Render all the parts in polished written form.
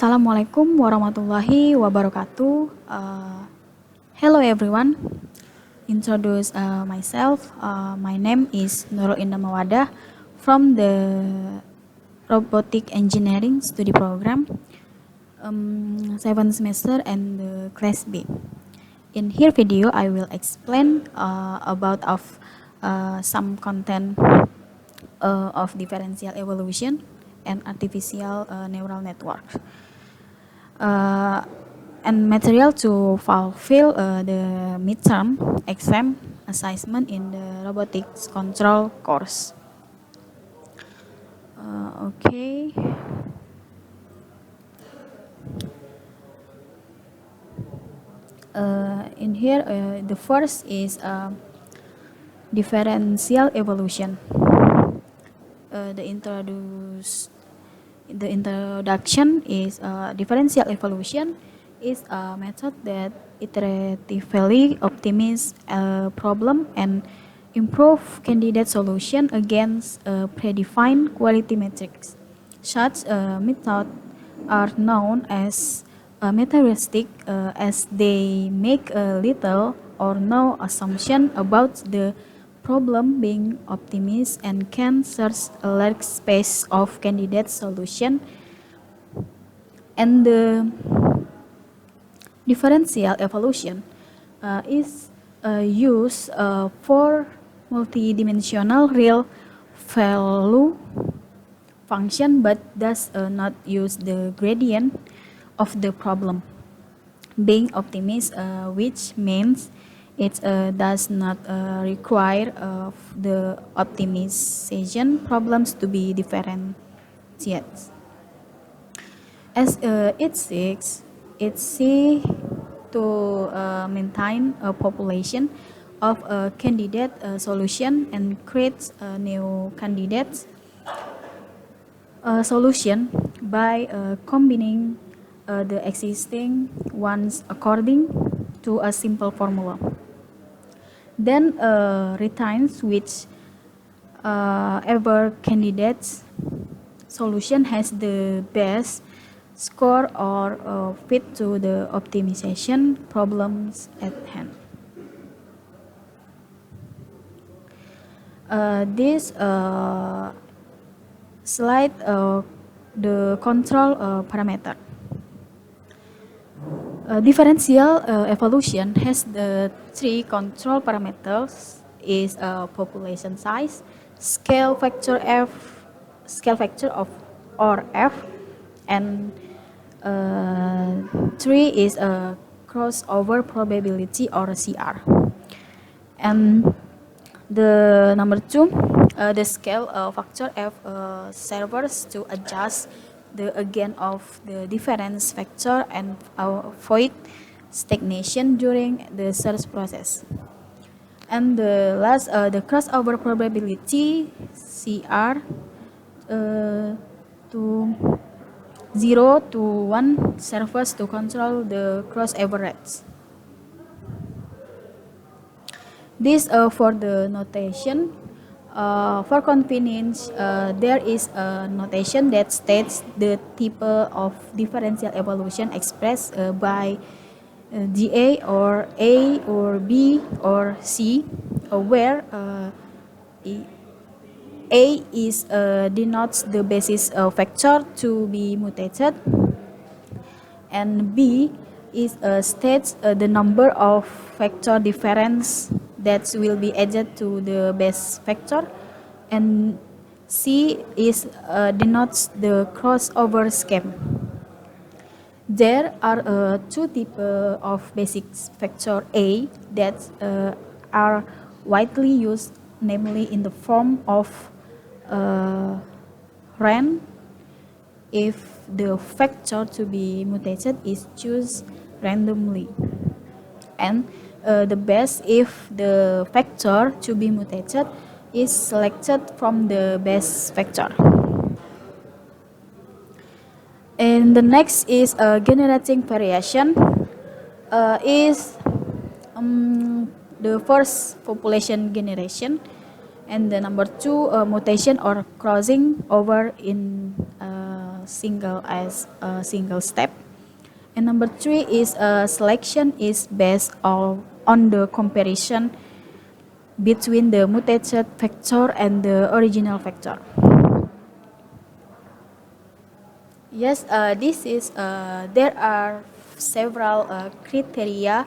Assalamualaikum warahmatullahi wabarakatuh. Hello everyone. Introduce myself. My name is Nurul Indah Mawadah from the Robotic Engineering Study Program, 7th semester and class B. In here video, I will explain about some content of differential evolution and artificial neural network. And material to fulfill the midterm exam assessment in the robotics control course. Okay. In here, the first is differential evolution. The introduction is differential evolution is a method that iteratively optimizes a problem and improve candidate solution against predefined quality metrics. Such methods are known as metaheuristic as they make a little or no assumption about the problem being optimized and can search a large space of candidate solution. And the differential evolution is used for multidimensional real value function but does not use the gradient of the problem being optimized, which means it does not require the optimization problems to be differentiated. As it seeks to maintain a population of a candidate solution and create new candidates solution by combining the existing ones according to a simple formula. Then retains which ever candidate's solution has the best score or fit to the optimization problems at hand. This slide the control parameter. Differential evolution has the three control parameters: is population size, scale factor of or f, and three is a crossover probability or CR. And the number two, the scale factor f serves to adjust the gain of the difference factor and avoid stagnation during the search process. And the last, the crossover probability CR to 0 to 1 serves to control the crossover rates. This for the notation. For convenience, there is a notation that states the type of differential evolution expressed by GA or A or B or C, where A is denotes the basis factor to be mutated, and B is states the number of factor difference that will be added to the base factor, and C is denotes the crossover scheme. There are two types of basic factor A that are widely used, namely in the form of RAND if the factor to be mutated is chosen randomly, and the best if the factor to be mutated is selected from the base factor. And the next is generating variation is the first population generation, and the number two mutation or crossing over in single step. And number three is selection is based on the comparison between the mutated vector and the original vector. Yes, there are several criteria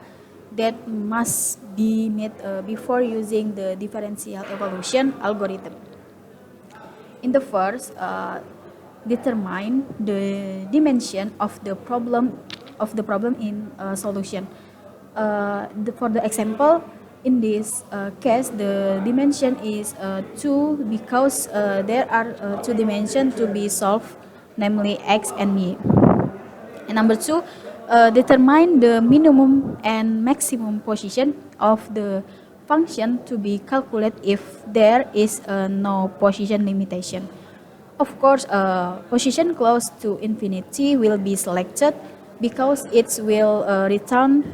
that must be met before using the differential evolution algorithm. In the first, determine the dimension of the problem in solution. For the example, in this case, the dimension is 2 because there are two dimensions to be solved, namely x and y. And number two, determine the minimum and maximum position of the function to be calculated if there is no position limitation. Of course, position close to infinity will be selected because it will return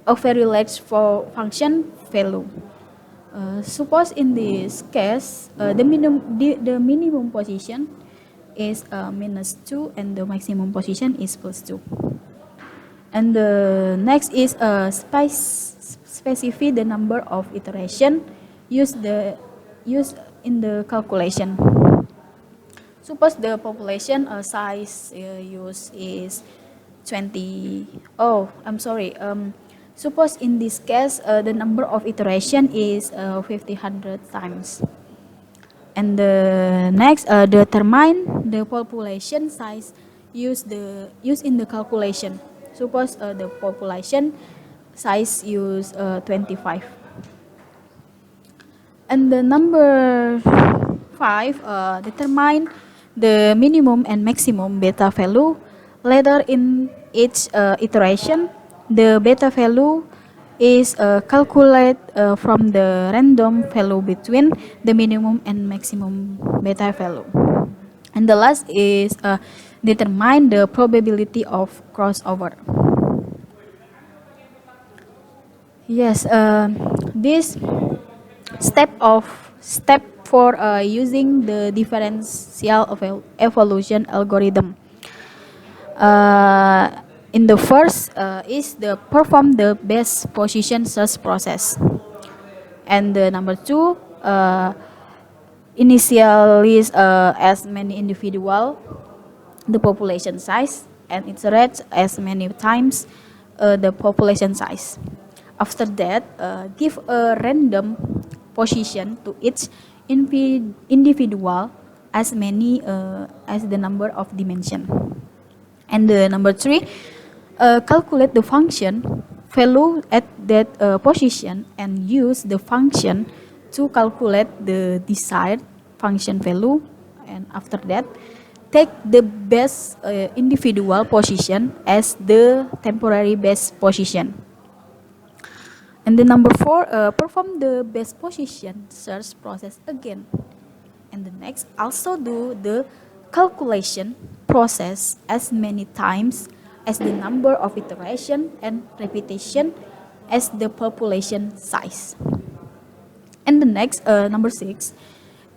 a very large function value. Suppose in this case, the minimum position is -2 and the maximum position is +2. And the next is specify the number of iteration used in the calculation. Suppose the population size used is 20. Oh, I'm sorry. Suppose in this case the number of iteration is 100 times. And the next, determine the population size used in the calculation. Suppose the population size use 25. And the number 5, determine the minimum and maximum beta value. Later in each iteration, the beta value is calculated from the random value between the minimum and maximum beta value. And the last is determine the probability of crossover. Yes, this step for using the differential evolution algorithm. In the first is the perform the best position search process, and the number two, initialize as many individual the population size and iterate as many times the population size. After that, give a random position to each individual as many as the number of dimension. And the number three, calculate the function value at that position and use the function to calculate the desired function value. And after that, take the best individual position as the temporary best position. And the number four, perform the best position search process again. And the next, also do the calculation process as many times as the number of iteration and repetition as the population size. And the next, number 6,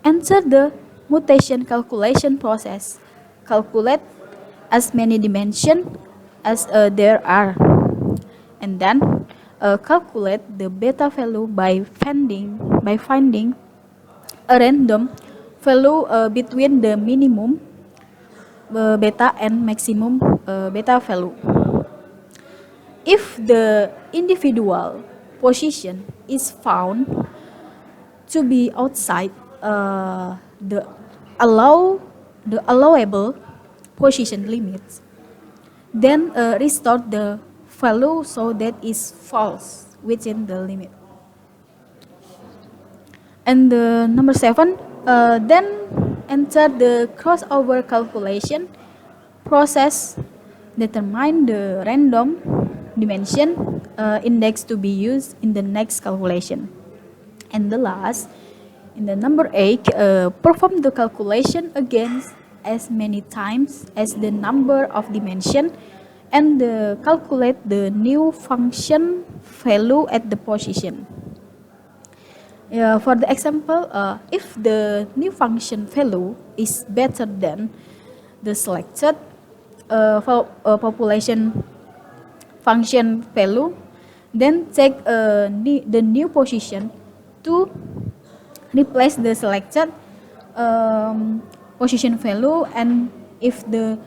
enter the mutation calculation process. Calculate as many dimensions as there are. And then calculate the beta value by finding a random value between the minimum beta and maximum beta value. If the individual position is found to be outside the allowable position limits, then restore the value so that is false within the limit. And the number 7, then enter the crossover calculation process, determine the random dimension index to be used in the next calculation. And the last, in the number 8, perform the calculation again as many times as the number of dimension and calculate the new function value at the position. For the example, if the new function value is better than the selected population function value, then take the new position to replace the selected position value, and if the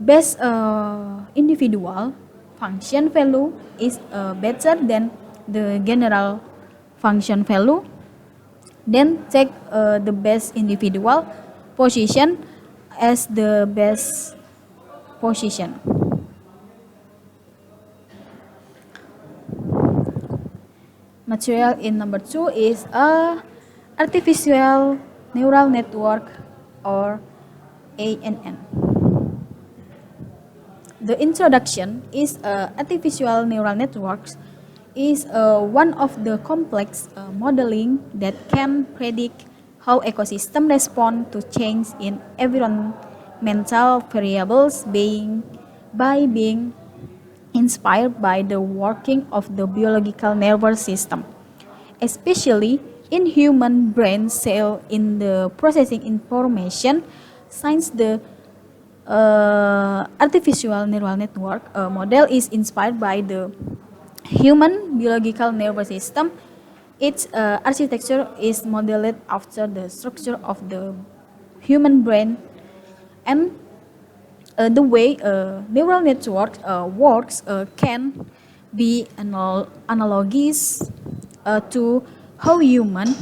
best individual function value is better than the general function value, then take the best individual position as the best position. Material in number 2 is a artificial neural network, or ANN. The introduction is artificial neural networks is one of the complex modeling that can predict how ecosystem respond to change in environmental variables by being inspired by the working of the biological nervous system, especially in human brain cell in the processing information. Since the artificial neural network model is inspired by the human biological nervous system, its architecture is modeled after the structure of the human brain, and the way neural network works can be analogies to how human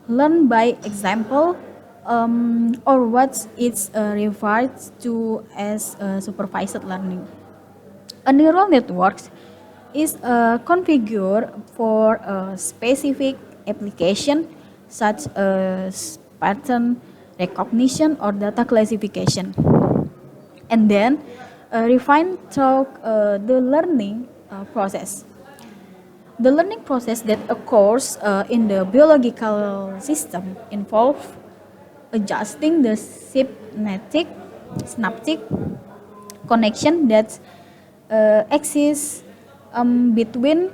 learn by example, or what is referred to as supervised learning. A neural network is configured for a specific application such as pattern recognition or data classification, and then refined through the learning process. The learning process that occurs in the biological system involves adjusting the synaptic connection that exists between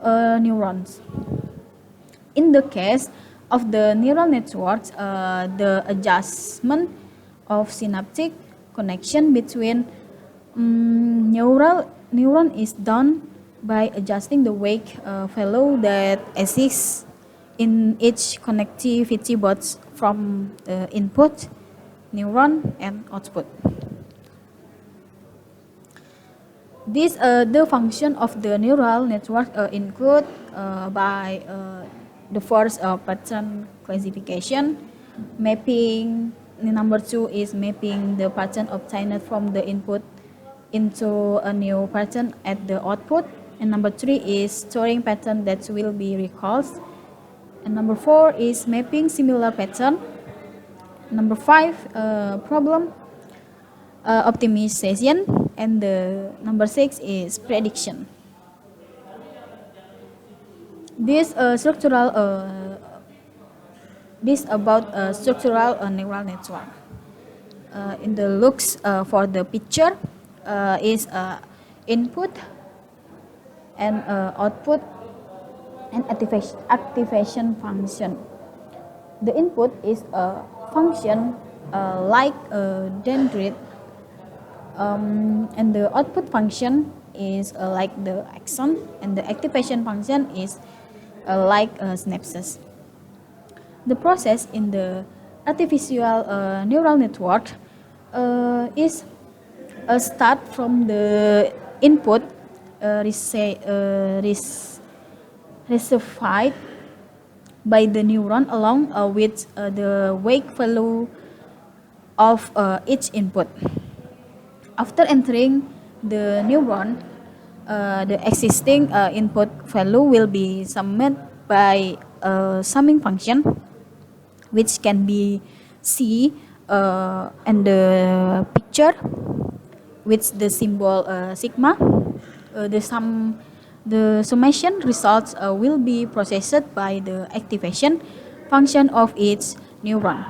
neurons. In the case of the neural networks, the adjustment of synaptic connection between neuron is done by adjusting the weight value that exists in each connectivity both from the input neuron and output. This the function of the neural network include by the first pattern classification, mapping. Number 2 is mapping the pattern obtained from the input into a new pattern at the output, and number 3 is storing pattern that will be recalled, and number 4 is mapping similar pattern. Number 5 problem optimization, and the number 6 is prediction. This about structural neural network. In the looks for the picture is input and output and activation function. The input is a function like dendrite, and the output function is like the axon, and the activation function is like synapses. The process in the artificial neural network is a start from the input received by the neuron along with the weight value of each input. After entering the neuron, the existing input value will be summed by a summing function, which can be seen in the picture with the symbol sigma. The summation results will be processed by the activation function of each neuron,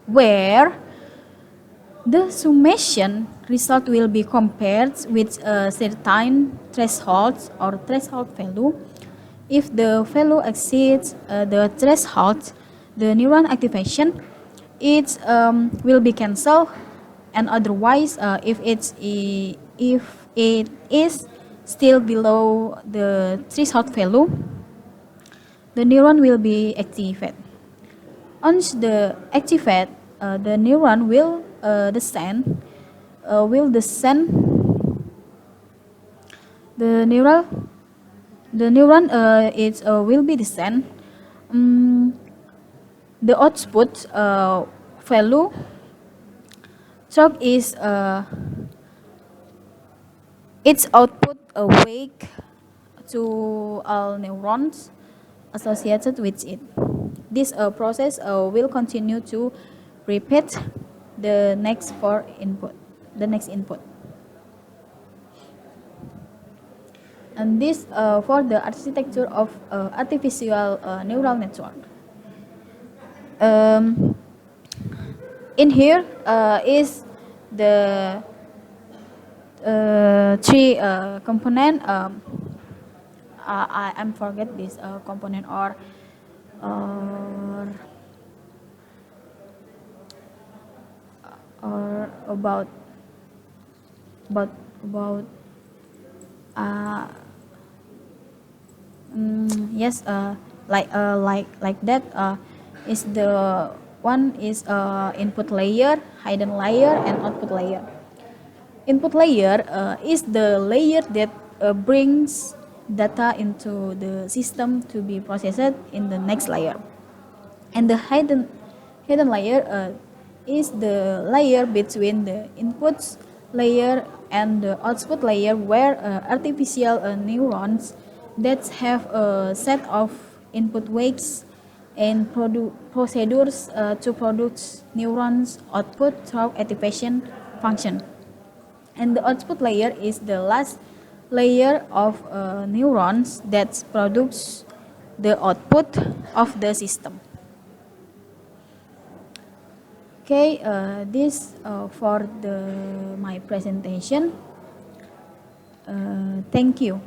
where the summation result will be compared with a certain threshold or threshold value. If the value exceeds the threshold, the neuron activation it will be cancelled, and otherwise, if it is still below the threshold value, the neuron will be activated. Once the activate, the neuron will descend the neural the neuron will be descend. um, the output value track is its output awake to all neurons associated with it. This process will continue to repeat the next for input, the next input. And this for the architecture of artificial neural network. Um, in here is the three component. I'm forget this component or or about uh, yes, like that is the one is input layer, hidden layer, and output layer. Input layer is the layer that brings data into the system to be processed in the next layer. And the hidden layer is the layer between the inputs layer and the output layer, where artificial neurons that have a set of input weights and procedures to produce neurons output through activation function. And the output layer is the last layer of neurons that produce the output of the system. Okay, this for my presentation. Thank you.